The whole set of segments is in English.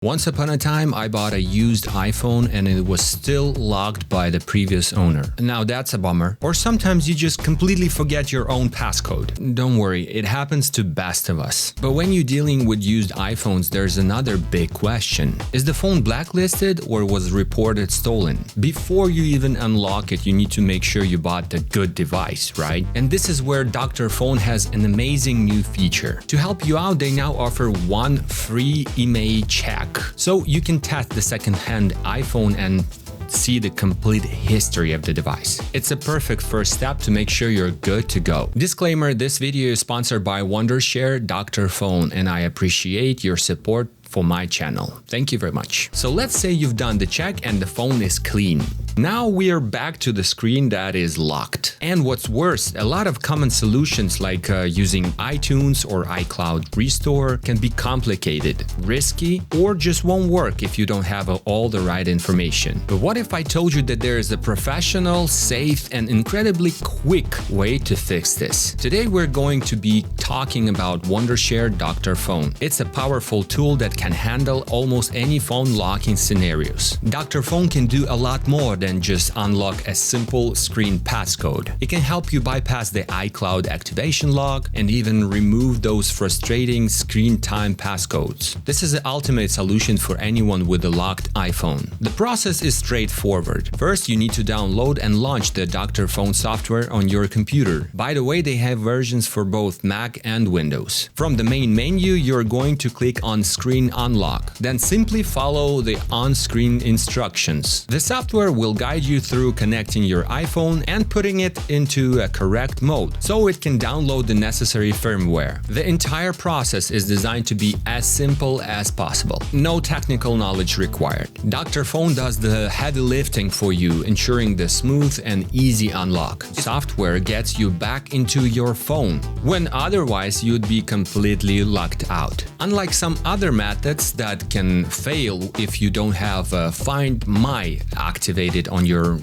Once upon a time, I bought a used iPhone and it was still locked by the previous owner. Now that's a bummer. Or sometimes you just completely forget your own passcode. Don't worry, it happens to best of us. But when you're dealing with used iPhones, there's another big question. Is the phone blacklisted or was reported stolen? Before you even unlock it, you need to make sure you bought the good device, right? And this is where Dr.Fone has an amazing new feature. To help you out, they now offer one free email check. So you can test the second-hand iPhone and see the complete history of the device. It's a perfect first step to make sure you're good to go. Disclaimer, this video is sponsored by Wondershare, Dr.Fone, and I appreciate your support for my channel. Thank you very much. So let's say you've done the check and the phone is clean. Now we are back to the screen that is locked. And what's worse, a lot of common solutions like using iTunes or iCloud Restore can be complicated, risky, or just won't work if you don't have all the right information. But what if I told you that there is a professional, safe, and incredibly quick way to fix this? Today we're going to be talking about Wondershare Dr.Fone. It's a powerful tool that can handle almost any phone locking scenarios. Dr.Fone can do a lot more than just unlock a simple screen passcode. It can help you bypass the iCloud activation lock and even remove those frustrating screen time passcodes. This is the ultimate solution for anyone with a locked iPhone. The process is straightforward. First, you need to download and launch the Dr.Fone software on your computer. By the way, they have versions for both Mac and Windows. From the main menu, you're going to click on Screen Unlock. Then simply follow the on-screen instructions. The software will guide you through connecting your iPhone and putting it into a correct mode so it can download the necessary firmware. The entire process is designed to be as simple as possible. No technical knowledge required. Dr.Fone does the heavy lifting for you, ensuring the smooth and easy unlock. Software gets you back into your phone when otherwise you'd be completely locked out. Unlike some other methods that can fail if you don't have Find My activated on your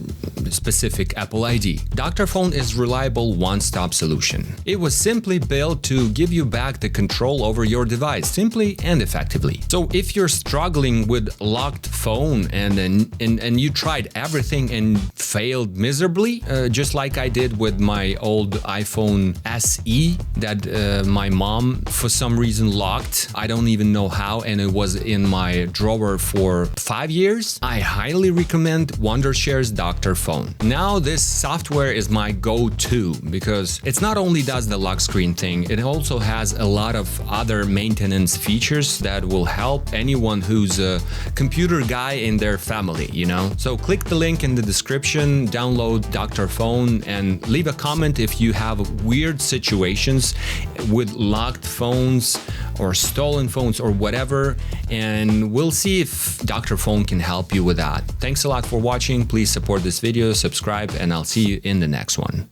specific Apple ID, Dr.Fone is a reliable one-stop solution. It was simply built to give you back the control over your device simply and effectively. So if you're struggling with locked phone and you tried everything and failed miserably, just like I did with my old iPhone SE that my mom for some reason locked, I don't even know how, and it was in my drawer for 5 years, I highly recommend Wondershare's Dr.Fone. Now this software is my go-to because it's not only does the lock screen thing, it also has a lot of other maintenance features that will help anyone who's a computer guy in their family, you know? So click the link in the description, download Dr.Fone, and leave a comment if you have weird situations with locked phones or stolen phones or whatever, and we'll see if Dr.Fone can help you with that. Thanks a lot for watching. Please support this video, subscribe, and I'll see you in the next one.